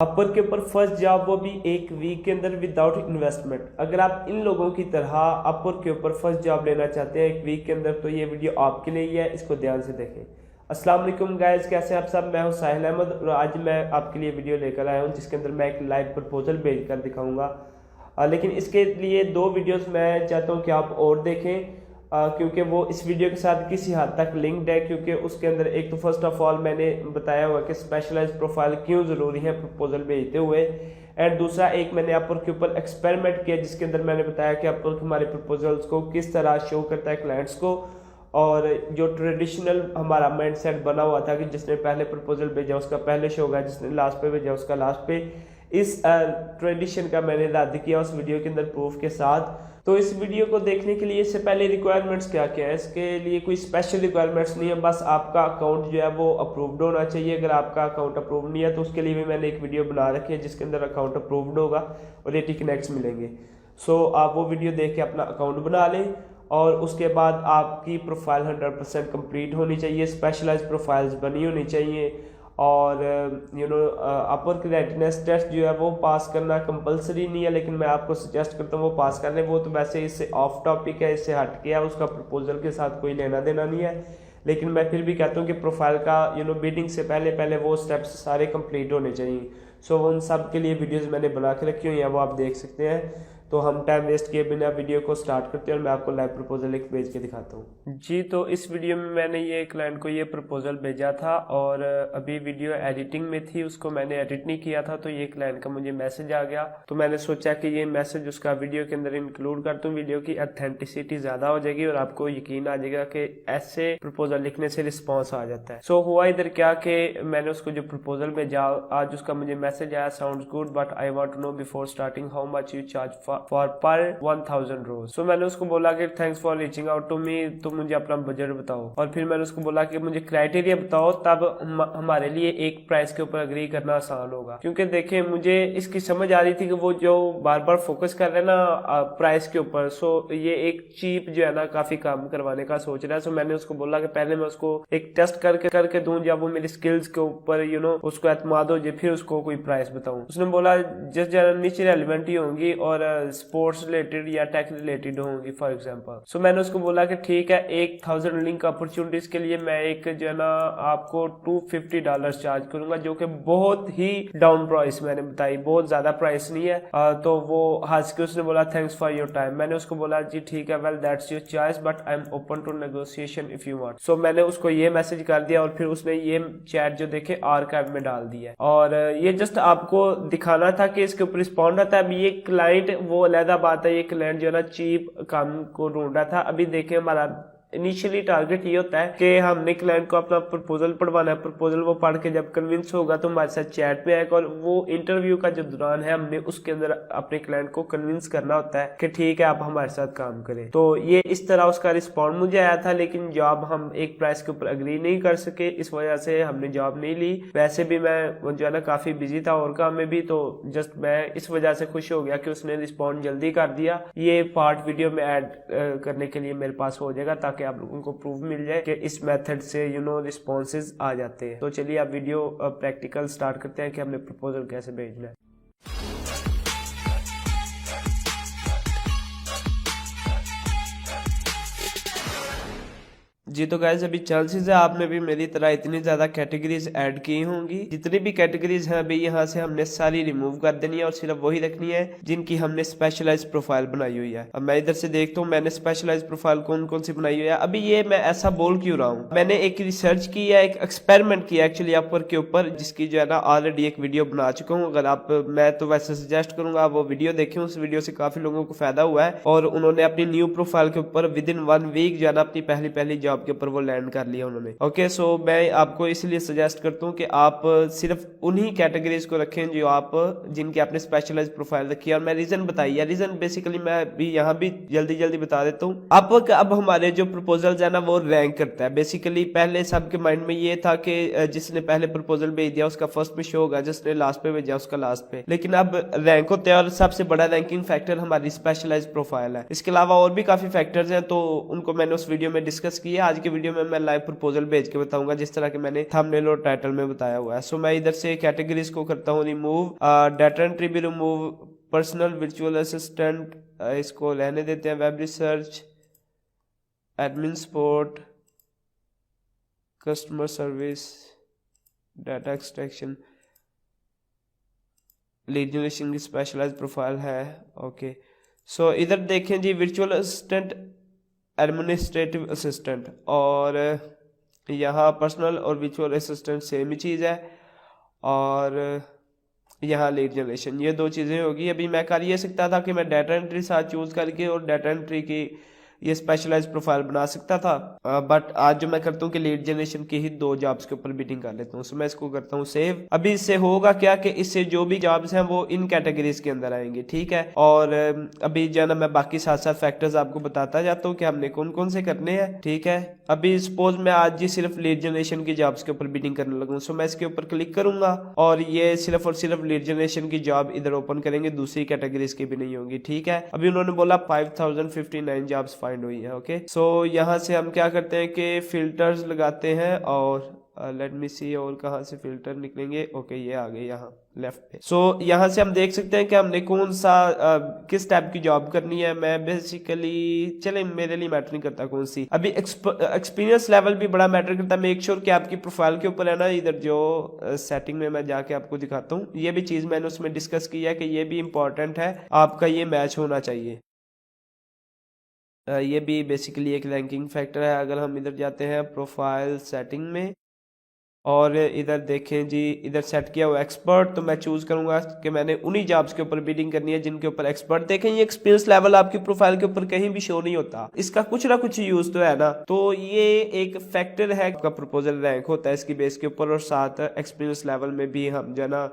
अपवर के ऊपर first job, वो भी एक वीक के अंदर विदाउट इन्वेस्टमेंट। अगर आप इन लोगों की तरह अपवर के ऊपर फर्स्ट जॉब लेना चाहते हैं एक वीक के अंदर, तो ये वीडियो आपके लिए ही है, इसको ध्यान से देखें। अस्सलाम वालेकुम गाइस, कैसे आप सब? मैं हूं साहिल अहमद और आज मैं आपके लिए वीडियो लेकर आया हूं जिसके अंदर मैं एक लाइव प्रपोजल भेज कर दिखाऊंगा। लेकिन इसके लिए 2 वीडियोस मैं चाहता हूं कि आप और देखें, क्योंकि वो इस वीडियो के साथ किसी हद तक लिंक्ड है। क्योंकि उसके अंदर एक तो फर्स्ट ऑफ ऑल मैंने बताया हुआ कि स्पेशलाइज्ड प्रोफाइल क्यों ज़रूरी है प्रपोजल भेजते हुए, एंड दूसरा एक मैंने अपवर्क के ऊपर एक्सपेरिमेंट किया जिसके अंदर मैंने बताया कि अपवर्क हमारे प्रपोजल्स को किस तरह शो करता है क्लाइंट्स को। और जो ट्रेडिशनल हमारा माइंडसेट बना हुआ था कि जिसने पहले प्रपोजल भेजा उसका पहले शो होगा, जिसने लास्ट पे भेजा उसका लास्ट पे, इस ट्रेडिशन का मैंने रद्द किया उस वीडियो के अंदर प्रूफ के साथ। तो इस वीडियो को देखने के लिए इससे पहले रिक्वायरमेंट्स क्या क्या है, इसके लिए कोई स्पेशल रिक्वायरमेंट्स नहीं है, बस आपका अकाउंट जो है वो अप्रूव्ड होना चाहिए। अगर आपका अकाउंट अप्रूव नहीं है तो उसके लिए भी मैंने एक वीडियो बना रखी है जिसके अंदर अकाउंट अप्रूव्ड होगा और AT कनेक्ट्स मिलेंगे। सो आप वो वीडियो देख के अपना अकाउंट बना लें और उसके बाद आपकी प्रोफाइल 100% कंप्लीट होनी चाहिए, स्पेशलाइज्ड प्रोफाइल्स बनी होनी चाहिए। और अपवर्क रेडनेस टेस्ट जो है वो पास करना कंपलसरी नहीं है, लेकिन मैं आपको सजेस्ट करता हूँ वो पास कर लें। वो तो वैसे इससे ऑफ टॉपिक है, इससे हट के है, उसका प्रपोजल के साथ कोई लेना देना नहीं है। लेकिन मैं फिर भी कहता हूँ कि प्रोफाइल का बिडिंग से पहले पहले वो स्टेप्स सारे कंप्लीट होने चाहिए। सो उन सब के लिए वीडियोस मैंने बना के रखी हुई हैं, वो आप देख सकते हैं। तो हम टाइम वेस्ट किए बिना वीडियो को स्टार्ट करते हैं और मैं आपको लाइव प्रपोजल एक भेज के दिखाता हूँ। जी, तो इस वीडियो में मैंने ये क्लाइंट को ये प्रपोजल भेजा था और अभी वीडियो एडिटिंग में थी, उसको मैंने एडिट नहीं किया था, तो ये क्लाइंट का मुझे मैसेज आ गया। तो मैंने सोचा कि ये मैसेज उसका वीडियो के अंदर इंक्लूड कर दूँ, वीडियो की ऑथेंटिसिटी ज्यादा हो जाएगी और आपको यकीन आ जाएगा कि ऐसे प्रपोजल लिखने से रिस्पॉन्स आ जाता है। सो हुआ इधर क्या कि मैंने उसको जो प्रपोजल भेजा, आज उसका मुझे मैसेज आया, sounds good but I want to know before starting how much you charge for per 1000 rows. सो मैंने उसको बोला कि thanks for reaching out to me, तो मुझे अपना बजट बताओ। और फिर मैंने उसको बोला कि मुझे क्राइटेरिया बताओ, तब हमारे लिए एक प्राइस के ऊपर अग्री करना आसान होगा। क्योंकि देखिए मुझे इसकी समझ आ रही थी कि वो जो बार बार फोकस कर रहे हैं ना प्राइस के ऊपर, सो ये एक चीप जो है ना काफी काम करवाने का सोच रहा है। सो मैंने उसको बोला कि पहले मैं उसको एक टेस्ट करके दूं, जब वो मेरी स्किल्स के ऊपर उसको एतमाद हो जाए फिर उसको कोई प्राइस बताऊं। उसने बोला जस्ट जरा नीचे रेलिवेंट ही होंगी और स्पोर्ट्स रिलेटेड या टेक रिलेटेड होंगी फॉर एग्जांपल। सो मैंने उसको बोला कि ठीक है, 1000 लिंक अपॉर्चुनिटीज के लिए मैं एक जो है ना आपको $250 चार्ज करूंगा, जो कि बहुत ही डाउन प्राइस मैंने बताई, बहुत ज्यादा प्राइस नहीं है। तो वो हंस के उसने बोला थैंक्स फॉर योर टाइम। मैंने उसको बोला जी ठीक है, well that's your choice but I am open to negotiation if you want. So मैंने उसको ये मैसेज कर दिया और फिर उसने ये चैट जो देखे आर्काइव में डाल दिया। और ये जस्ट आपको दिखाना था कि इसके ऊपर रिस्पॉन्ड आता है। अब ये क्लाइंट वो अलहदा बात है, ये क्लाइंट जो है ना चीप काम को ढूंढ रहा था। अभी देखिए हमारा इनिशियली टारगेट ये होता है कि हमने क्लाइंट को अपना प्रपोजल पढ़वाना है। प्रपोजल वो पढ़ के जब कन्विंस होगा तो हमारे साथ चैट में आएगा, और वो इंटरव्यू का जो दौरान है हमने उसके अंदर अपने क्लाइंट को कन्विंस करना होता है कि ठीक है आप हमारे साथ काम करें। तो ये इस तरह उसका रिस्पॉन्ड मुझे आया था, लेकिन जॉब हम एक प्राइस के ऊपर अग्री नहीं कर सके, इस वजह से हमने जॉब नहीं ली। वैसे भी मैं जो है ना काफी बिजी था और काम में भी, तो जस्ट मैं इस वजह से खुश हो गया कि उसने रिस्पॉन्ड जल्दी कर दिया। ये पार्ट वीडियो में ऐड करने के लिए मेरे पास हो जाएगा ताकि आप लोगों को प्रूफ मिल जाए कि इस मेथड से रिस्पॉन्सेज आ जाते हैं। तो चलिए आप वीडियो प्रैक्टिकल स्टार्ट करते हैं कि हमने प्रपोजल कैसे भेजना है। जी, तो गाइस अभी चांसेस है आपने भी मेरी तरह इतनी ज्यादा कैटेगरीज ऐड की होंगी। जितनी भी कैटेगरीज हैं अभी यहाँ से हमने सारी रिमूव कर देनी है और सिर्फ वही रखनी है जिनकी हमने स्पेशलाइज प्रोफाइल बनाई हुई है। अब मैं इधर से देखता हूँ मैंने स्पेशलाइज प्रोफाइल कौन कौन सी बनाई हुई है। अभी ये मैं ऐसा बोल क्यों रहा हूँ, मैंने एक रिसर्च की है, एक एक्सपेरिमेंट किया एक्चुअली अपवर्क के ऊपर, जिसकी जो है ना ऑलरेडी एक वीडियो बना चुका हूँ। अगर आप, मैं तो वैसे सजेस्ट करूंगा आप वो वीडियो देखें, उस वीडियो से काफी लोगों को फायदा हुआ है और उन्होंने अपनी न्यू प्रोफाइल के ऊपर विद इन 1 वीक जो है ना अपनी पहली जॉब के ऊपर वो लैंड कर लिया उन्होंने। ओके, सो मैं आपको इसलिए सजेस्ट करता हूँ कि आप सिर्फ उन्हीं कैटेगरीज को रखें जो आप जिनकी आपने स्पेशलाइज प्रोफाइल रखी है। और मैं रीजन बताई है, रीजन बेसिकली मैं भी यहाँ भी जल्दी बता देता हूँ। अब हमारे जो प्रपोजल्स है ना वो रैंक करता है। बेसिकली पहले सबके माइंड में ये था कि जिसने पहले प्रपोजल भेज दिया उसका फर्स्ट पे शो होगा, जिसने लास्ट पे भेजा उसका लास्ट पे। लेकिन अब रैंक होता है और सबसे बड़ा रैंकिंग फैक्टर हमारी स्पेशलाइज प्रोफाइल है। इसके अलावा और भी काफी फैक्टर्स हैं, तो उनको मैंने उस वीडियो में डिस्कस किया। आज के वीडियो में मैं लाइव प्रपोजल भेज के बताऊंगा, जिस तरह के मैंने थंबनेल और टाइटल में बताया हुआ है। सो मैं इधर से कैटेगरीज को करता हूँ रिमूव, डाटा एंट्री भी रिमूव, पर्सनल वर्चुअल असिस्टेंट इसको रहने देते हैं, web research, admin support, customer service, data extraction, lead generation की स्पेशलाइज्ड प्रोफाइल है। ओके सो इधर देखें जी, वर्चुअल असिस्टेंट, एडमिनिस्ट्रेटिव असिस्टेंट, और यहाँ पर्सनल और वर्चुअल असिस्टेंट सेम ही चीज़ है, और यहाँ लीड जनरेशन, ये दो चीज़ें होगी। अभी मैं कर ये सकता था कि मैं डाटा एंट्री साथ चूज़ करके और डाटा एंट्री की ये स्पेशलाइज प्रोफाइल बना सकता था, बट आज जो मैं करता हूँ कि लीड जनरेशन की ही 2 जॉब्स के ऊपर बिडिंग कर लेता हूँ। सो मैं इसको करता हूँ सेव। अभी इससे होगा क्या कि इससे जो भी जॉब्स हैं वो इन कैटेगरीज के अंदर आएंगे, ठीक है। और अभी जो है ना मैं बाकी साथ साथ फैक्टर्स आपको बताता जाता हूँ कि हमने कौन कौन से करने हैं, ठीक है। अभी सपोज मैं आज ही सिर्फ लीड जनरेशन की जॉब्स के ऊपर बिडिंग करने लगूँ। सो मैं इसके ऊपर क्लिक करूंगा और ये सिर्फ और सिर्फ लीड जनरेशन की जॉब इधर ओपन करेंगे, दूसरी कैटेगरीज की भी नहीं होंगी, ठीक है। अभी उन्होंने बोला 5059 जॉब्स फाइंड हुई है। ओके सो यहाँ से हम क्या करते हैं कि फिल्टर्स लगाते हैं, और लेट मी सी और कहाँ से फिल्टर निकलेंगे। ओके ये आ गए यहाँ लेफ्ट पे। सो यहाँ से हम देख सकते हैं कि हमने कौन सा किस टाइप की जॉब करनी है। मैं बेसिकली चले मेरे लिए मैटर नहीं करता कौन सी। अभी एक्सपीरियंस लेवल भी बड़ा मैटर करता है। मेक श्योर कि आपकी प्रोफाइल के ऊपर है ना, इधर जो सेटिंग में मैं जाके आपको दिखाता हूँ, ये भी चीज मैंने उसमें डिस्कस किया है कि ये भी इंपॉर्टेंट है, आपका ये मैच होना चाहिए। ये भी बेसिकली एक रैंकिंग फैक्टर है। अगर हम इधर जाते हैं प्रोफाइल सेटिंग में और इधर देखें जी, इधर सेट किया हुआ एक्सपर्ट, तो मैं चूज करूंगा कि मैंने उन्हीं जॉब्स के ऊपर बिडिंग करनी है जिनके ऊपर एक्सपर्ट। देखें ये एक्सपीरियंस लेवल आपकी प्रोफाइल के ऊपर कहीं भी शो नहीं होता, इसका कुछ ना कुछ यूज तो है ना। तो ये एक फैक्टर है, आपका प्रपोजल रैंक होता है इसकी बेस के ऊपर, और साथ एक्सपीरियंस लेवल में भी हम जो है ना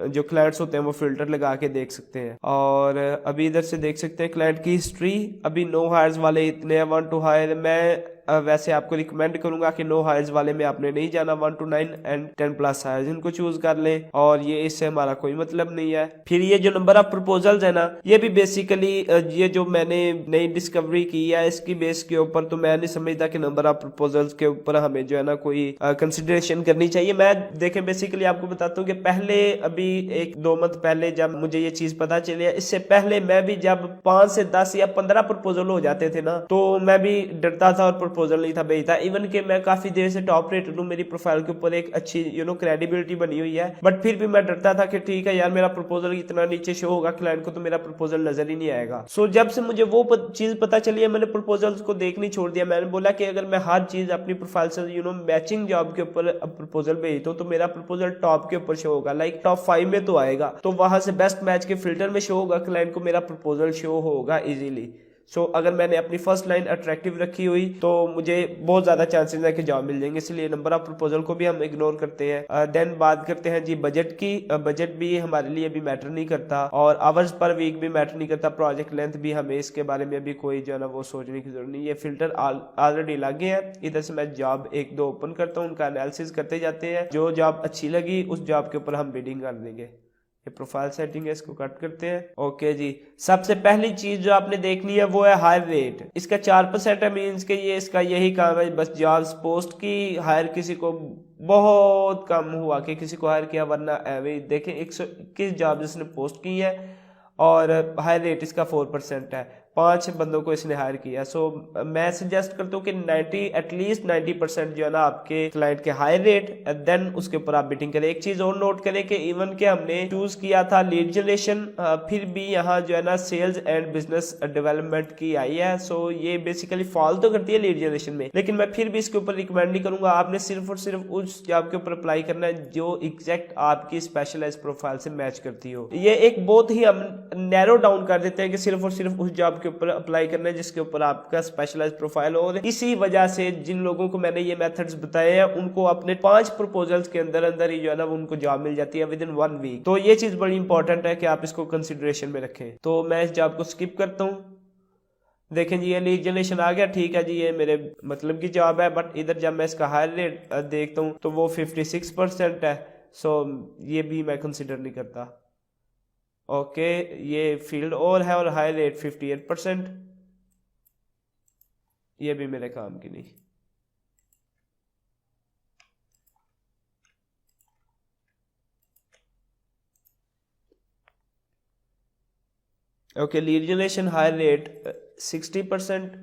जो क्लाइंट्स होते हैं वो फिल्टर लगा के देख सकते हैं। और अभी इधर से देख सकते हैं क्लाइंट की हिस्ट्री। अभी नो हायर्स वाले इतने हैं, 1 to हायर। मैं वैसे आपको रिकमेंड करूंगा कि नो हायर्स वाले में आपने नहीं जाना, 1 to 9 एंड 10+ हायर्स इनको चूज कर लें, और ये इससे हमारा कोई मतलब नहीं है। फिर ये जो नंबर ऑफ प्रपोजल्स है ना, ये भी बेसिकली ये जो मैंने नई डिस्कवरी की है इसकी बेस के ऊपर, तो मैं नहीं समझता कि नंबर ऑफ प्रपोजल्स के ऊपर हमें जो है ना कोई कंसिडरेशन करनी चाहिए। मैं देखें बेसिकली आपको बताता हूँ कि पहले अभी 1-2 मंथ पहले जब मुझे ये चीज पता चली, इससे पहले मैं भी जब 5 से 10 या 15 प्रपोजल हो जाते थे ना, तो मैं भी डरता था और प्रपोजल नहीं था भेजता। इवन कि मैं काफी देर से टॉप रेटेड हूँ, मेरी प्रोफाइल के ऊपर एक अच्छी क्रेडिबिलिटी बनी हुई है, बट फिर भी मैं डरता था कि ठीक है यार मेरा प्रपोजल इतना नीचे शो होगा क्लाइंट को तो मेरा प्रपोजल नजर ही नहीं आएगा। सो जब से मुझे वो चीज पता चली है, मैंने प्रपोजल्स को देखनी छोड़ दिया। मैंने बोला कि अगर मैं हर चीज अपनी प्रोफाइल से मैचिंग जॉब के ऊपर प्रपोजल भेजता हूँ तो मेरा प्रपोजल टॉप के ऊपर शो होगा, लाइक टॉप 5 में तो आएगा, तो वहां से बेस्ट मैच के फिल्टर में शो होगा, क्लाइंट को मेरा प्रपोजल शो होगा इजीली। सो अगर मैंने अपनी फर्स्ट लाइन अट्रैक्टिव रखी हुई तो मुझे बहुत ज्यादा चांसेस है कि जॉब मिल जाएंगे, इसलिए नंबर ऑफ प्रपोजल को भी हम इग्नोर करते हैं। देन बात करते हैं जी बजट की। बजट भी हमारे लिए अभी मैटर नहीं करता, और आवर्स पर वीक भी मैटर नहीं करता, प्रोजेक्ट लेंथ भी हमें इसके बारे में अभी कोई जो है ना वो सोचने की जरूरत नहीं। ये फिल्टर ऑलरेडी लगे हैं। इधर से मैं जॉब 1-2 ओपन करता हूँ, उनका एनालिसिस करते जाते हैं, जो जॉब अच्छी लगी उस जॉब के ऊपर हम बिडिंग कर देंगे। ये प्रोफाइल सेटिंग है, इसको कट करते हैं। ओके जी, सबसे पहली चीज जो आपने देखनी है वो है हायर रेट। इसका 4% है, मीन्स के ये इसका यही काम है, बस जॉब्स पोस्ट की, हायर किसी को बहुत कम हुआ कि किसी को हायर किया, वरना देखें 121 जॉब्स इसने पोस्ट की है और हायर रेट इसका 4% है। 5 बंदों को इसने हायर किया। सो मैं सजेस्ट करता हूँ कि 90 एटलीस्ट 90% जो है ना आपके क्लाइंट के हायर रेट, देन उसके ऊपर आप बिडिंग करें। एक चीज और नोट करें कि इवन के हमने चूज किया था लीड जनरेशन, फिर भी यहाँ जो है ना सेल्स एंड बिजनेस डेवलपमेंट की आई है। सो ये बेसिकली फॉल तो करती है लीड जनरेशन में, लेकिन मैं फिर भी इसके ऊपर रिकमेंड नहीं करूंगा। आपने सिर्फ और सिर्फ उस जॉब के ऊपर अप्लाई करना है जो एग्जैक्ट आपकी स्पेशलाइज्ड प्रोफाइल से मैच करती हो। ये एक बहुत ही हम नैरो डाउन कर देते हैं कि सिर्फ और सिर्फ उस जॉब के ऊपर अप्लाई करना है जिसके ऊपर आपका स्पेशलाइज्ड प्रोफाइल हो। और इसी वजह से जिन लोगों को मैंने ये मेथड्स बताए हैं उनको अपने 5 प्रपोजल्स के अंदर अंदर ही जो है ना उनको जॉब मिल जाती है विद इन 1 वीक। तो ये चीज बड़ी इंपॉर्टेंट है कि आप इसको कंसिडरेशन में रखें। तो मैं इस जॉब को स्किप करता हूँ। देखें जी ये लीड जनरेशन आ गया, ठीक है जी, ये मेरे मतलब की जॉब है, बट इधर जब मैं इसका हायर रेट देखता हूँ तो वो 56% है। सो ये भी मैं कंसिडर नहीं करता। ओके ये फील्ड और है और हाई रेट 58%, ये भी मेरे काम की नहीं। Okay, lead generation high rate 60%।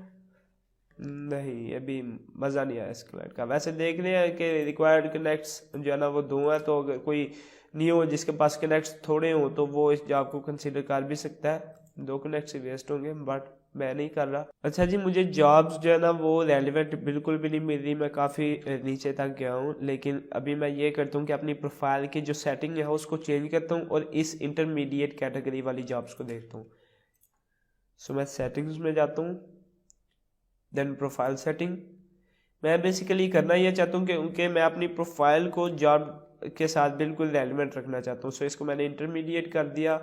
नहीं, अभी मज़ा नहीं आया इस क्लाइंट का। वैसे देख रहे हैं कि रिक्वायर्ड कनेक्ट्स जो है ना वो 2 हैं, तो अगर कोई नहीं हो जिसके पास कनेक्ट्स थोड़े हो तो वो इस जॉब को कंसिडर कर भी सकता है। 2 कनेक्ट्स वेस्ट होंगे, बट मैं नहीं कर रहा। अच्छा जी, मुझे जॉब्स जो है ना वो रेलिवेंट बिल्कुल भी नहीं मिल रही, मैं काफ़ी नीचे तक गया हूँ। लेकिन अभी मैं ये करता हूँ कि अपनी प्रोफाइल की जो सेटिंग है उसको चेंज करता हूँ और इस इंटरमीडिएट कैटेगरी वाली जॉब्स को देखता हूँ। सो मैं सेटिंग्स में जाता हूँ, देन प्रोफाइल सेटिंग। मैं बेसिकली करना ये चाहता हूँ कि उनके मैं अपनी प्रोफाइल को जॉब के साथ बिल्कुल रेलिवेंट रखना चाहता हूँ। सो इसको मैंने इंटरमीडिएट कर दिया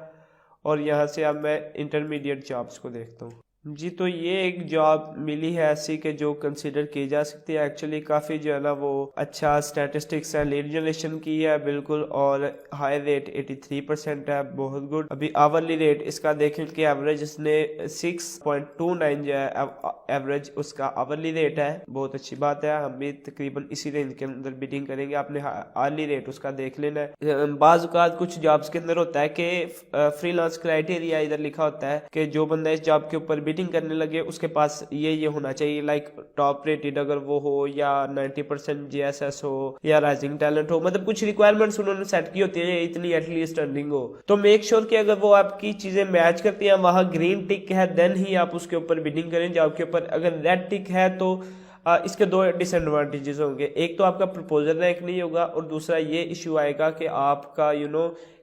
और यहाँ से अब मैं इंटरमीडिएट जॉब्स को देखता हूँ। जी, तो ये एक जॉब मिली है ऐसी कि जो कंसिडर की जा सकती है। एक्चुअली काफ़ी जो है ना वो अच्छा स्टैटिस्टिक्स है, लीड जनरेशन की है बिल्कुल, और हाई रेट 83% है, बहुत गुड। अभी आवरली रेट इसका देखें कि एवरेज इसने 6.29 जो है एवरेज उसका आवरली रेट है, बहुत अच्छी बात है। हम भी तकरीबन इसी रेंज के अंदर बिडिंग करेंगे। आपने आर्ली रेट उसका देख लेना है। बाज़ औक़ात कुछ जॉब्स के अंदर होता है कि फ्रीलांस क्राइटेरिया इधर लिखा होता है कि जो बंदा इस जॉब के ऊपर बिडिंग करने लगे उसके पास ये होना चाहिए, लाइक टॉप रेटेड अगर वो हो, या 90% जीएसएस हो, या राइजिंग टैलेंट हो। मतलब कुछ रिक्वायरमेंट्स उन्होंने सेट की होती है, इतनी एटलीस्ट अर्निंग हो। तो मेक श्योर कि अगर वो आपकी चीजें मैच करती हैं, वहां ग्रीन टिक है, देन ही आप उसके ऊपर बिडिंग करें जॉब के ऊपर। अगर रेड टिक है तो इसके 2 डिसएडवांटेजेस होंगे। एक तो आपका प्रपोजल रैंक नहीं होगा, और दूसरा ये इश्यू आएगा कि आपका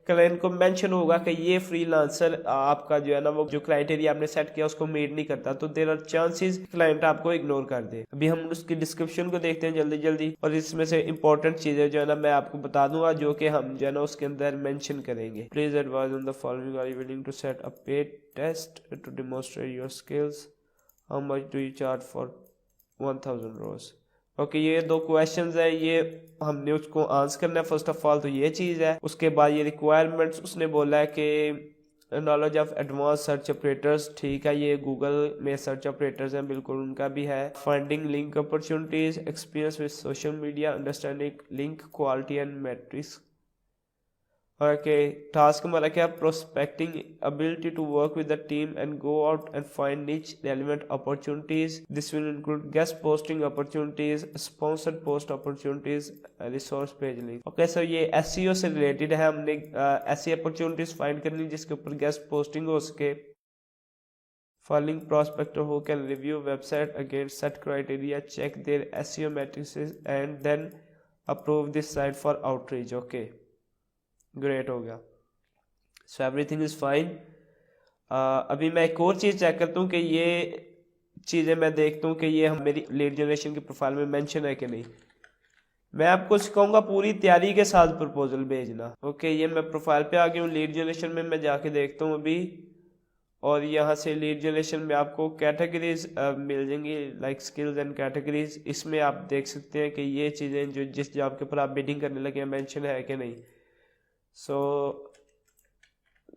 क्लाइंट को मेंशन होगा कि ये फ्रीलांसर आपका जो है ना वो जो क्राइटेरिया आपने सेट किया उसको मीट नहीं करता, तो देयर आर चांसेस क्लाइंट आपको इग्नोर कर दे। अभी हम उसकी डिस्क्रिप्शन को देखते हैं जल्दी जल्दी, और इसमें से इंपॉर्टेंट चीजें जो है ना मैं आपको बता दूंगा जो कि हम जो है ना उसके अंदर मेंशन करेंगे। Please advise on the following, are you willing to set a paid test to demonstrate your skills, how much do you charge for 1000 rows. Okay, ये 2 क्वेश्चंस है, ये हमने उसको आंसर करना है। फर्स्ट ऑफ ऑल तो ये चीज़ है। उसके बाद ये रिक्वायरमेंट्स उसने बोला है कि knowledge of advance search operators, ठीक है, ये गूगल में सर्च ऑपरेटर्स हैं, बिल्कुल उनका भी है। Finding link opportunities, experience with social media, understanding link quality and metrics. Okay, task हमारा क्या, prospecting, ability to work with the team and go out and find niche relevant opportunities. This will include guest posting opportunities, sponsored post opportunities, resource page link. Okay, so ये SEO से related है। हमने ऐसी opportunities find करनी जिसके ऊपर guest posting हो सके। Following prospector who can review website against set criteria, check their SEO matrices and then approve this site for outreach. Okay, great हो गया। So everything is fine. अभी मैं एक और चीज़ चेक करता हूँ कि ये चीज़ें मैं देखता हूँ कि ये मेरी लीड जनरेशन की प्रोफाइल में मेंशन है कि नहीं। मैं आपको सिखाऊंगा पूरी तैयारी के साथ प्रपोजल भेजना। ओके, ये मैं प्रोफाइल पे आ गया हूँ। लीड जनरेशन में मैं जाके देखता हूँ अभी, और यहाँ से लीड जनरेशन में आपको कैटेगरीज मिल जाएंगी, लाइक स्किल्स एंड कैटेगरीज। इसमें आप देख सकते हैं कि ये चीज़ें जो जिस जॉब के ऊपर आप बिडिंग करने लगे हैं मेंशन है कि नहीं। सो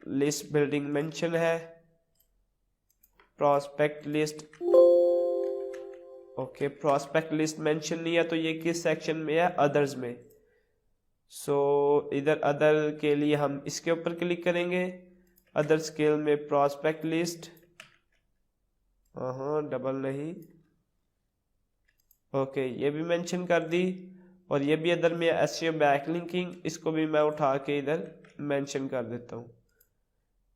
लिस्ट बिल्डिंग मेंशन है, prospect list, okay, prospect list mention नहीं है, तो ये किस सेक्शन में है, अदर्स में। सो इधर अदर के लिए हम इसके ऊपर क्लिक करेंगे, अदर स्किल में प्रोस्पेक्ट लिस्ट, हाँ डबल नहीं, ओके, ये भी मेंशन कर दी। और ये भी अदर में एसईओ बैकलिंकिंग, इसको भी मैं उठा के इधर मेंशन कर देता हूँ।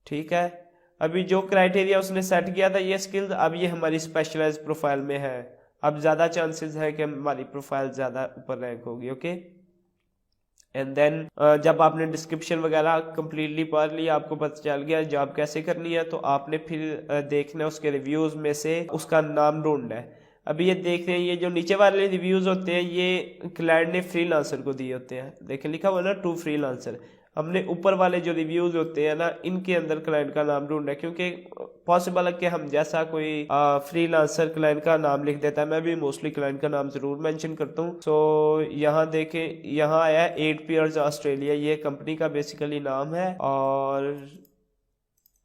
ठीक है, अभी जो क्राइटेरिया उसने सेट किया था ये स्किल्स, अब ये हमारी स्पेशलाइज प्रोफाइल में है। अब ज़्यादा चांसेस है कि हमारी प्रोफाइल ज़्यादा ऊपर रैंक होगी। ओके, एंड देन जब आपने डिस्क्रिप्शन वगैरह कंप्लीटली पढ़ लिया, आपको पता चल गया जॉब कैसे करनी है, तो आपने फिर देखना है उसके रिव्यूज़ में से उसका नाम ढूंढना है। अभी ये देख रहे हैं, ये जो नीचे वाले रिव्यूज़ होते हैं ये क्लाइंट ने फ्रीलांसर को दिए होते हैं। देखें लिखा हुआ ना टू फ्रीलांसर। हमने ऊपर वाले जो रिव्यूज होते हैं ना इनके अंदर क्लाइंट का नाम ढूंढना है, क्योंकि पॉसिबल है कि हम जैसा कोई फ्रीलांसर क्लाइंट का नाम लिख देता है। मैं भी मोस्टली क्लाइंट का नाम जरूर मेंशन करता हूँ। सो यहाँ देखें, यहाँ आया 8 पेयर्स ऑस्ट्रेलिया, ये कंपनी का बेसिकली नाम है। और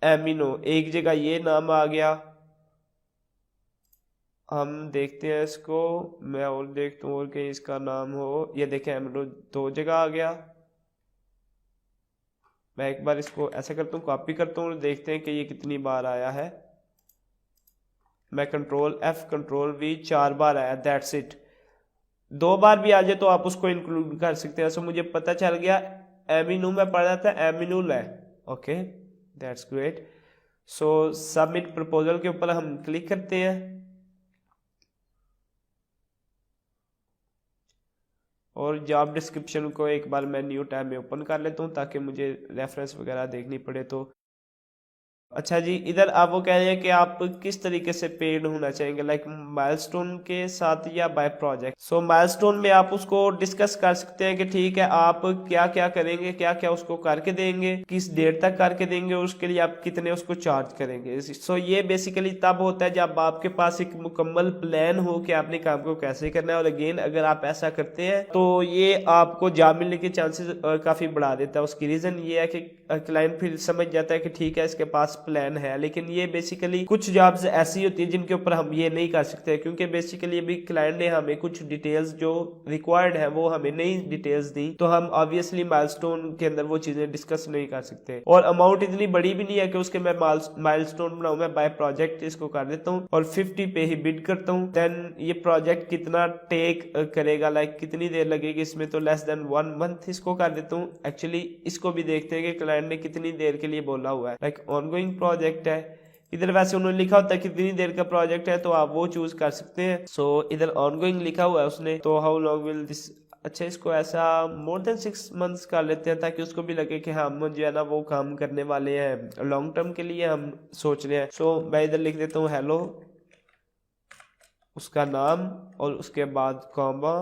एमिनो एक जगह ये नाम आ गया, हम देखते हैं इसको, मैं और देखता हूँ और कहीं इसका नाम हो। ये देखें एमिनो 2 जगह आ गया। मैं एक बार इसको ऐसा करता हूँ, कॉपी करता हूँ, देखते हैं कि ये कितनी बार आया है। मैं कंट्रोल F कंट्रोल V 4 बार आया, दैट्स इट। 2 बार भी आ जाए तो आप उसको इंक्लूड कर सकते हैं। सो मुझे पता चल गया एमिनू में पढ़ा था, एमिनूल है। Okay, that's great. So submit proposal के ऊपर हम क्लिक करते हैं और जॉब डिस्क्रिप्शन को एक बार मैं न्यू टैब में ओपन कर लेता हूँ ताकि मुझे रेफरेंस वगैरह देखनी पड़े। तो अच्छा जी, इधर आप वो कह रहे हैं कि आप किस तरीके से पेड होना चाहेंगे, लाइक माइलस्टोन के साथ या बाय प्रोजेक्ट। सो माइलस्टोन में आप उसको डिस्कस कर सकते हैं कि ठीक है आप क्या क्या करेंगे, क्या क्या उसको करके देंगे, किस डेट तक करके देंगे और उसके लिए आप कितने उसको चार्ज करेंगे। सो ये बेसिकली तब होता है जब आपके पास एक मुकम्मल प्लान हो कि आपने काम को कैसे करना है। और अगेन अगर आप ऐसा करते हैं तो ये आपको जॉब मिलने के चांसेस काफी बढ़ा देता है। उसकी रीजन ये है कि क्लाइंट फिर समझ जाता है कि ठीक है इसके पास प्लान है। लेकिन ये बेसिकली कुछ जॉब्स ऐसी होती है जिनके ऊपर हम ये नहीं कर सकते, क्योंकि बेसिकली अभी क्लाइंट ने हमें कुछ डिटेल्स जो रिक्वायर्ड है वो हमें नहीं डिटेल्स दी, तो हम ऑब्वियसली माइलस्टोन के अंदर वो चीजें डिस्कस नहीं कर सकते। और अमाउंट इतनी बड़ी भी नहीं है कि उसके मैं माइलस्टोन बनाऊं। मैं बाय प्रोजेक्ट इसको कर देता हूँ और 50 पे ही बिड करता हूँ। देन ये प्रोजेक्ट कितना टेक करेगा, लाइक कितनी देर लगेगी इसमें, तो लेस देन 1 मंथ इसको कर देता हूँ। एक्चुअली इसको भी देखते हैं कि क्लाइंट ने कितनी देर के लिए बोला हुआ है, लाइक ऑनगोइंग प्रोजेक्ट है। इधर वैसे उन्होंने लिखा होता है कितनी देर का प्रोजेक्ट है, तो आप वो चूज कर सकते हैं। सो इधर ऑनगोइंग लिखा हुआ है उसने, तो हाउ लॉन्ग विल दिस, अच्छा इसको ऐसा मोर देन 6 मंथ्स कर लेते हैं ताकि उसको भी लगे कि हम जो है ना वो काम करने वाले हैं, लॉन्ग टर्म के लिए हम सोच रहे हैं। सो मैं इधर लिख देता हूँ हेलो, उसका नाम और उसके बाद कॉमा।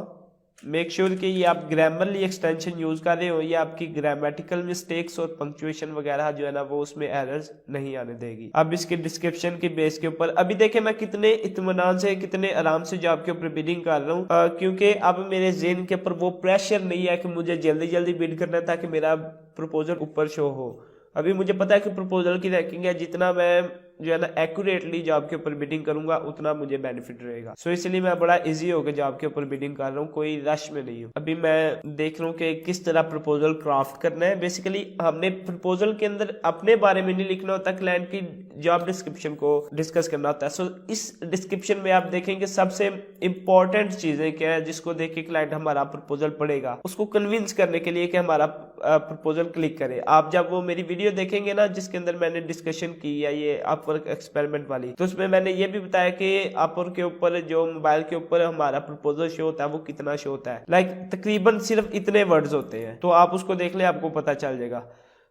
मेक श्योर कि ये आप ग्रामरली एक्सटेंशन यूज कर रहे हो, ये आपकी ग्रामेटिकल मिस्टेक्स और पंक्चुएशन वगैरह जो है ना वो उसमें एरर्स नहीं आने देगी। अब इसके डिस्क्रिप्शन की बेस के ऊपर अभी देखें मैं कितने इत्मीनान से, कितने आराम से जॉब के ऊपर बिडिंग कर रहा हूँ, क्योंकि अब मेरे जेन के ऊपर वो प्रेशर नहीं है कि मुझे जल्दी जल्दी बिड करना है ताकि मेरा प्रपोजल ऊपर शो हो। अभी मुझे पता है कि प्रपोजल की रैंकिंग है, जितना मैं जो है ना एक्यूरेटली जॉब के ऊपर बिडिंग करूंगा उतना मुझे बेनिफिट रहेगा। सो इसलिए मैं बड़ा इजी होकर जॉब के ऊपर बिडिंग कर रहा हूँ, कोई रश में नहीं हूँ। अभी मैं देख रहा हूँ कि किस तरह प्रपोजल क्राफ्ट करना है। बेसिकली हमने प्रपोजल के अंदर अपने बारे में नहीं लिखना होता, क्लाइंट की जॉब डिस्क्रिप्शन को डिस्कस करना होता है। सो इस डिस्क्रिप्शन में आप देखेंगे सबसे इंपॉर्टेंट चीजें क्या है जिसको देख के क्लाइंट हमारा प्रपोजल पढ़ेगा, उसको कन्विंस करने के लिए कि हमारा प्रपोजल क्लिक करे। आप जब वो मेरी वीडियो देखेंगे ना जिसके अंदर मैंने डिस्कशन की है ये अपवर्क एक्सपेरिमेंट वाली, तो उसमें मैंने ये भी बताया कि अपवर्क के ऊपर जो मोबाइल के ऊपर हमारा प्रपोजल शो होता है वो कितना शो होता है, लाइक तकरीबन सिर्फ इतने वर्ड्स होते हैं। तो आप उसको देख ले, आपको पता चल जाएगा।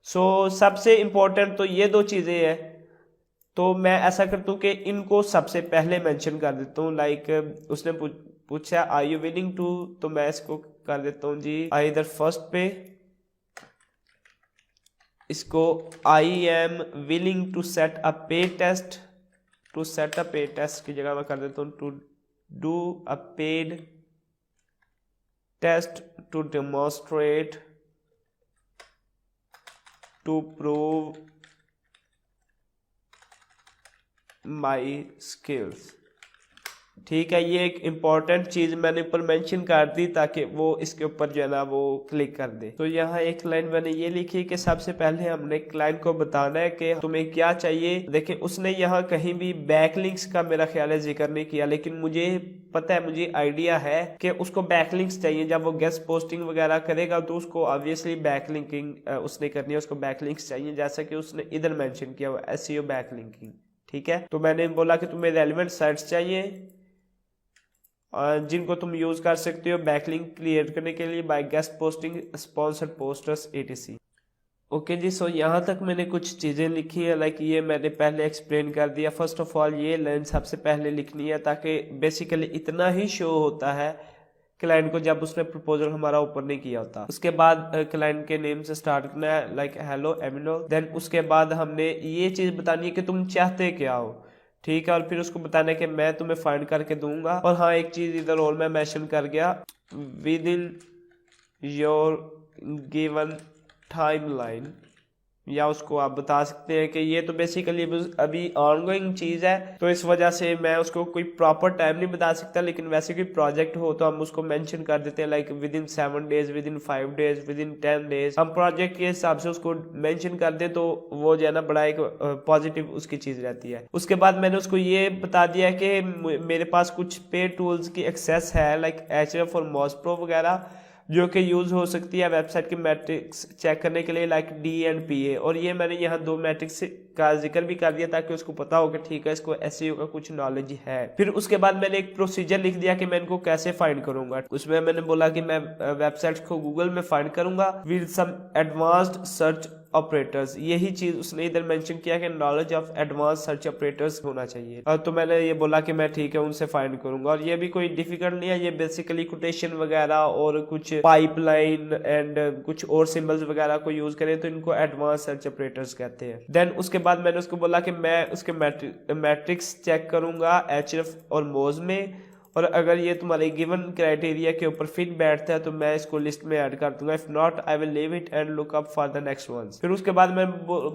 सो सबसे इंपॉर्टेंट तो ये 2 चीजें हैं। तो मैं ऐसा करता हूँ कि इनको सबसे पहले मेंशन कर देता हूँ। लाइक उसने पूछा आर यू विलिंग टू, तो मैं इसको कर देता हूँ जी इधर फर्स्ट पे, इसको I am willing to set a pay test, to set a pay test की जगह मैं कर देता हूँ to do a paid test to demonstrate to prove my skills. ठीक है, ये एक इम्पॉर्टेंट चीज मैंने ऊपर मेंशन कर दी ताकि वो इसके ऊपर जो है ना वो क्लिक कर दे। तो यहाँ एक लाइन मैंने ये लिखी कि सबसे पहले हमने क्लाइंट को बताना है कि तुम्हें क्या चाहिए। देखिए उसने यहाँ कहीं भी बैकलिंक्स का मेरा ख्याल है जिक्र नहीं किया, लेकिन मुझे पता है, मुझे आइडिया है कि उसको बैकलिंक्स चाहिए। जब वो गेस्ट पोस्टिंग वगैरह करेगा तो उसको ऑब्वियसली बैकलिंकिंग उसने करनी है, उसको बैकलिंक्स चाहिए, जैसा कि उसने इधर मेंशन किया हुआ एसईओ बैकलिंकिंग। ठीक है, तो मैंने बोला कि तुम्हें रेलेवेंट साइट्स चाहिए जिनको तुम यूज कर सकते हो बैकलिंक क्रिएट करने के लिए by guest posting, sponsored posters etc। Okay जी, सो यहाँ तक मैंने कुछ चीज़ें लिखी है, लाइक ये मैंने पहले एक्सप्लेन कर दिया। फर्स्ट ऑफ ऑल ये लाइन सबसे पहले लिखनी है ताकि बेसिकली इतना ही शो होता है क्लाइंट को जब उसने प्रपोजल हमारा ऊपर नहीं किया होता। उसके बाद क्लाइंट के नेम से स्टार्ट करना है, लाइक हेलो एमिनो। देन उसके बाद हमने ये चीज़ बतानी है कि तुम चाहते क्या हो। ठीक है, और फिर उसको बताना है कि मैं तुम्हें फाइंड करके दूंगा। और हाँ, एक चीज इधर और मैं मेंशन कर गया, with in your given timeline या उसको आप बता सकते हैं कि ये तो बेसिकली अभी ऑनगोइंग चीज़ है, तो इस वजह से मैं उसको कोई प्रॉपर टाइम नहीं बता सकता। लेकिन वैसे कोई प्रोजेक्ट हो तो हम उसको मेंशन कर देते हैं, like with in 7 days, with in 5 days, with in 10 days. हम प्रोजेक्ट के हिसाब से उसको मेंशन कर दें तो वो जो है ना बड़ा एक पॉजिटिव उसकी चीज़ रहती है। उसके बाद मैंने उसको ये बता दिया कि मेरे पास कुछ पे टूल्स की एक्सेस है, लाइक Ahrefs और Moz Pro वगैरह, जो कि यूज़ हो सकती है वेबसाइट की मैट्रिक्स चेक करने के लिए, लाइक DNPA। और ये मैंने यहाँ 2 मैट्रिक्स का जिक्र भी कर दिया ताकि उसको पता हो कि ठीक है इसको SEO का कुछ नॉलेज है। फिर उसके बाद मैंने एक प्रोसीजर लिख दिया कि मैं इनको कैसे फाइंड करूंगा। उसमें मैंने बोला कि मैं वेबसाइट्स को गूगल में फाइंड करूंगा with some advanced search operators. यही चीज उसने इधर मेंशन किया कि knowledge of advance search operators होना चाहिए। तो मैंने ये बोला कि मैं ठीक है उनसे फाइंड करूंगा। और ये भी कोई डिफिकल्ट नहीं है, ये बेसिकली कोटेशन वगैरह और कुछ पाइपलाइन एंड कुछ और सिंबल्स वगैरह को यूज करें तो इनको एडवांस सर्च ऑपरेटर्स कहते हैं। देन उसके बाद मैंने उसको बोला कि मैं उसके मैट्रिक्स चेक करूंगा Ahrefs और Moz में, और अगर ये तुम्हारे गिवन क्राइटेरिया के ऊपर फिट बैठता है तो मैं इसको लिस्ट में ऐड कर दूंगा। If not I will leave it and look up for the next ones. फिर उसके बाद मैं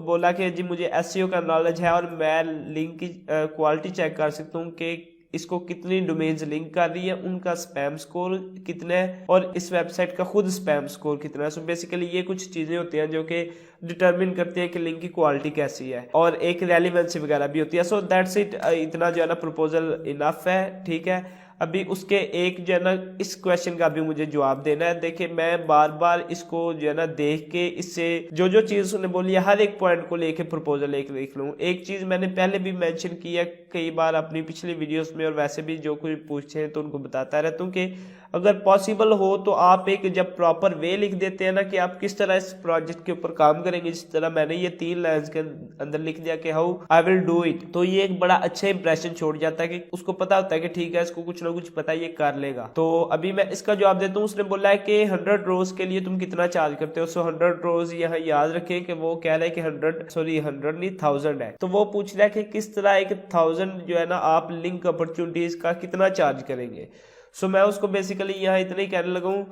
बोला कि जी मुझे SEO का नॉलेज है और मैं लिंक की क्वालिटी चेक कर सकता हूँ कि इसको कितनी डोमेन्स लिंक कर रही है, उनका स्पैम स्कोर कितना है और इस वेबसाइट का खुद स्पैम स्कोर कितना है। सो बेसिकली ये कुछ चीजें होती हैं जो कि डिटरमिन करती हैं कि लिंक की क्वालिटी कैसी है, और एक रेलिवेंसी वगैरह भी होती है। सो दैट्स इट, इतना जो है ना प्रपोजल इनफ है, ठीक है। अभी उसके एक जो है ना इस क्वेश्चन का भी मुझे जवाब देना है। देखिए मैं बार बार इसको जो है ना देख के इससे जो जो चीज उसने बोली है हर एक पॉइंट को लेके प्रपोजल एक लिख लूँ। एक चीज मैंने पहले भी मेंशन की है कई बार अपनी पिछली वीडियोस में, और वैसे भी जो कोई पूछे हैं तो उनको बताता रहता हूँ कि अगर पॉसिबल हो तो आप एक जब प्रॉपर वे लिख देते हैं ना कि आप किस तरह इस प्रोजेक्ट के ऊपर काम करेंगे, जिस तरह मैंने ये 3 लाइन्स के अंदर लिख दिया कि how I will do it, तो ये एक बड़ा अच्छा इंप्रेशन छोड़ जाता है कि उसको पता होता है कि ठीक है इसको कुछ ना कुछ पता, ये कर लेगा। तो अभी मैं इसका जवाब देता हूँ। उसने बोला है कि 100 रोज के लिए तुम कितना चार्ज करते हो। सो 100 रोज यहाँ याद रखें कि वो कह रहा है कि 100 नहीं 1000 है। तो वो पूछ रहा है कि किस तरह एक 1000 जो है ना आप लिंक अपॉर्चुनिटीज का कितना चार्ज करेंगे। सो मैं उसको बेसिकली यहाँ इतना ही कहने लगा हूँ,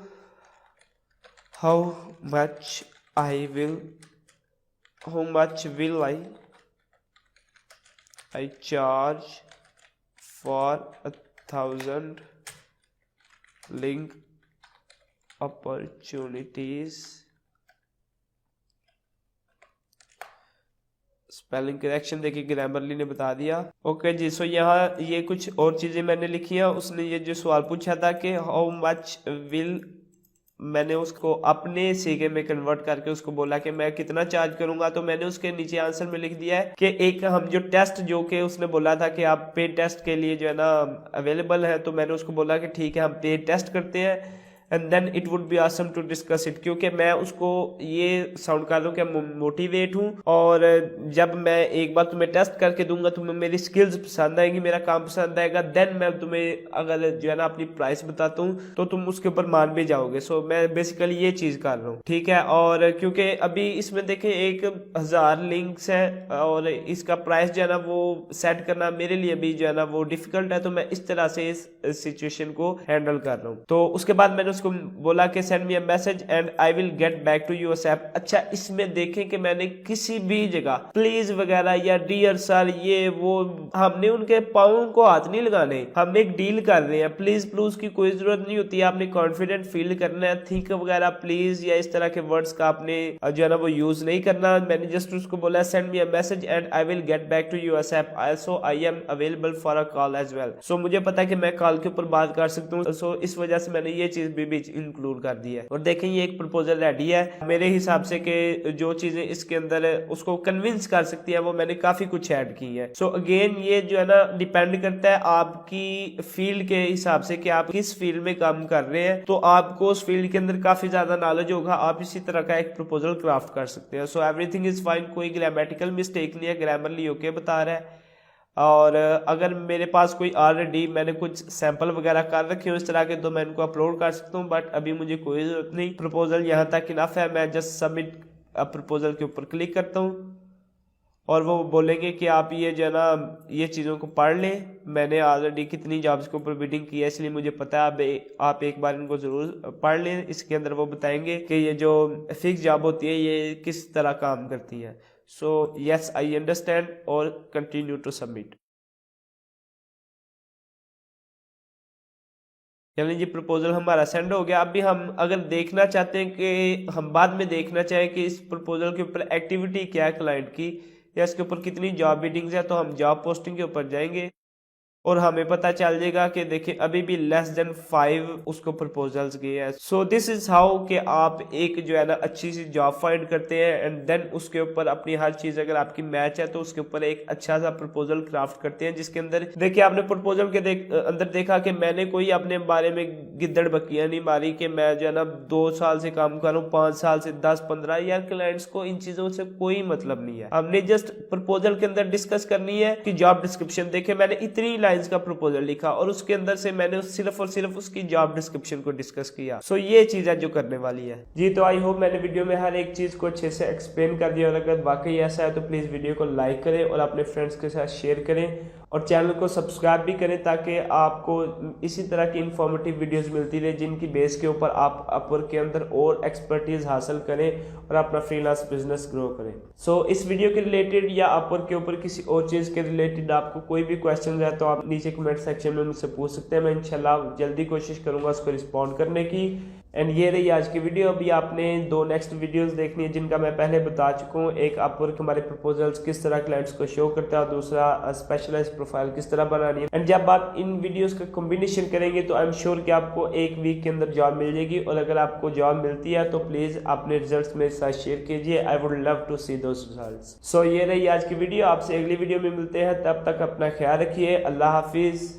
how much will I charge for 1000 link opportunities. Spelling correction देखिए ग्रामरली ने बता दिया। ओके जी, सो यहाँ ये कुछ और चीजें मैंने लिखी हैं। उसने ये जो सवाल पूछा था कि हाउ मच विल, मैंने उसको अपने सीखे में कन्वर्ट करके उसको बोला कि मैं कितना चार्ज करूंगा। तो मैंने उसके नीचे आंसर में लिख दिया है कि एक हम जो टेस्ट जो कि उसने बोला था कि आप पेड टेस्ट के लिए जो है ना अवेलेबल है, तो मैंने उसको बोला कि ठीक है हम पेड टेस्ट करते हैं and then it would be awesome to discuss it. क्योंकि मैं उसको ये साउंड कर दूं कि मोटिवेट हूँ, और जब मैं एक बार तुम्हें टेस्ट करके दूंगा तुम्हें मेरी स्किल्स पसंद आएंगी, मेरा काम पसंद आएगा, देन मैं तुम्हें अगर जो है ना अपनी प्राइस बताता हूँ तो तुम उसके ऊपर मान भी जाओगे। सो मैं बेसिकली ये चीज कर रहा हूँ, ठीक है। और क्योंकि अभी इसमें देखे 1000 लिंक्स है और इसका प्राइस जो है ना वो सेट करना मेरे लिए भी जो है ना वो डिफिकल्ट है, तो मैं इस तरह से इस सिचुएशन को हैंडल कर रहा हूँ। तो उसके बाद मैंने उसको बोला कि send me a message and I will get back to you ASAP. अच्छा, इसमें देखें कि मैंने किसी भी जगह प्लीज वगैरह या डियर सर ये वो, हमने उनके पाँव को हाथ नहीं लगाने, हम एक डील कर रहे हैं, प्लीज प्लूज की कोई जरूरत नहीं होती है। आपने कॉन्फिडेंट फील करना है, थिंक वगैरह प्लीज या इस तरह के वर्ड्स का आपने जो है ना वो यूज नहीं करना। मैंने जस्ट उसको बोला send me a message and I will get back to you ASAP, so I am available for a call as well. So मुझे पता है कि मैं कॉल के ऊपर बात कर सकता हूँ, सो इस वजह से मैंने ये चीज भी इंक्लूड कर दी है। और देखें ये एक प्रपोजल रेडी है मेरे हिसाब से कि जो चीजें इसके अंदर उसको कन्विंस कर सकती है वो मैंने काफी कुछ ऐड की है। सो अगेन ये जो है ना डिपेंड करता है आपकी फील्ड के हिसाब से कि आप किस फील्ड में काम कर रहे हैं। तो आपको उस फील्ड के अंदर काफी ज्यादा नॉलेज होगा, आप इसी तरह का एक प्रपोजल क्राफ्ट कर सकते हैं। सो एवरीथिंग इज फाइन, कोई ग्रामेटिकल मिस्टेक नहीं है, ग्रामरली ओके बता रहा है। और अगर मेरे पास कोई ऑलरेडी मैंने कुछ सैंपल वगैरह कर रखे हो इस तरह के तो मैं इनको अपलोड कर सकता हूँ, बट अभी मुझे कोई जरूरत नहीं। प्रपोजल यहाँ तक इनफ है, मैं जस्ट सबमिट प्रपोजल के ऊपर क्लिक करता हूँ और वो बोलेंगे कि आप ये जो है ना ये चीज़ों को पढ़ लें, मैंने ऑलरेडी कितनी जॉब्स के ऊपर बिडिंग की है इसलिए मुझे पता है, आप एक बार इनको ज़रूर पढ़ लें। इसके अंदर वो बताएंगे कि ये जो फिक्स जॉब होती है ये किस तरह काम करती है। सो यस आई अंडरस्टैंड और कंटिन्यू टू सबमिट। यानी ये प्रपोजल हमारा सेंड हो गया। अभी हम अगर देखना चाहते हैं कि हम बाद में देखना चाहें कि इस प्रपोजल के ऊपर एक्टिविटी क्या है क्लाइंट की या इसके ऊपर कितनी जॉब बिडिंग्स है, तो हम जॉब पोस्टिंग के ऊपर जाएंगे और हमें पता चल जाएगा कि देखिए अभी भी लेस देन 5 उसको प्रपोजल्स गए हैं। सो दिस इज हाउ कि आप एक जो है ना अच्छी सी जॉब फाइंड करते हैं एंड देन उसके ऊपर अपनी हर चीज अगर आपकी मैच है तो उसके ऊपर एक अच्छा सा प्रपोजल क्राफ्ट करते हैं, जिसके अंदर देखिए आपने प्रपोजल के अंदर देखा कि मैंने कोई अपने बारे में गिद्दड़ बकिया नहीं मारी कि मैं जो है ना 2 साल से काम कर रहा हूँ, 5 साल से 10-15। यार क्लाइंट्स को इन चीजों से कोई मतलब नहीं है। हमने जस्ट प्रपोजल के अंदर डिस्कस करनी है कि जॉब डिस्क्रिप्शन देखे, मैंने इतनी लाइंस का प्रपोजल लिखा और उसके अंदर से मैंने सिर्फ और सिर्फ उसकी जॉब डिस्क्रिप्शन को डिस्कस किया। सो ये चीज है जो करने वाली है जी। तो आई होप मैंने वीडियो में हर एक चीज को अच्छे से एक्सप्लेन कर दिया, और अगर वाकई ऐसा है तो प्लीज वीडियो को लाइक करें और अपने फ्रेंड्स के साथ शेयर करें और चैनल को सब्सक्राइब भी करें ताकि आपको इसी तरह की इंफॉर्मेटिव वीडियोस मिलती रहे जिनकी बेस के ऊपर आप अपवर्क के अंदर और एक्सपर्टीज हासिल करें और अपना फ्रीलांस बिजनेस ग्रो करें। सो इस वीडियो के रिलेटेड या अपवर्क के ऊपर किसी और चीज़ के रिलेटेड आपको कोई भी क्वेश्चन है तो आप नीचे कमेंट सेक्शन में मुझसे पूछ सकते हैं। मैं इंशाल्लाह जल्दी कोशिश करूंगा उसको रिस्पॉन्ड करने की। एंड ये रही आज की वीडियो। अभी आपने 2 नेक्स्ट वीडियोस देखनी है जिनका मैं पहले बता चुका हूँ। एक अपवर्क हमारे प्रपोजल्स किस तरह क्लाइंट्स को शो करता है और दूसरा स्पेशलाइज्ड प्रोफाइल किस तरह बनानी है। एंड जब आप इन वीडियोस का कॉम्बिनेशन करेंगे तो आई एम श्योर कि आपको 1 वीक के अंदर जॉब मिल जाएगी, और अगर आपको जॉब मिलती है तो प्लीज अपने रिजल्ट्स मेरे साथ शेयर कीजिए। I would love to see those results. So ये रही आज की वीडियो। आपसे अगली वीडियो में मिलते हैं, तब तक अपना ख्याल रखिए। अल्लाह हाफिज।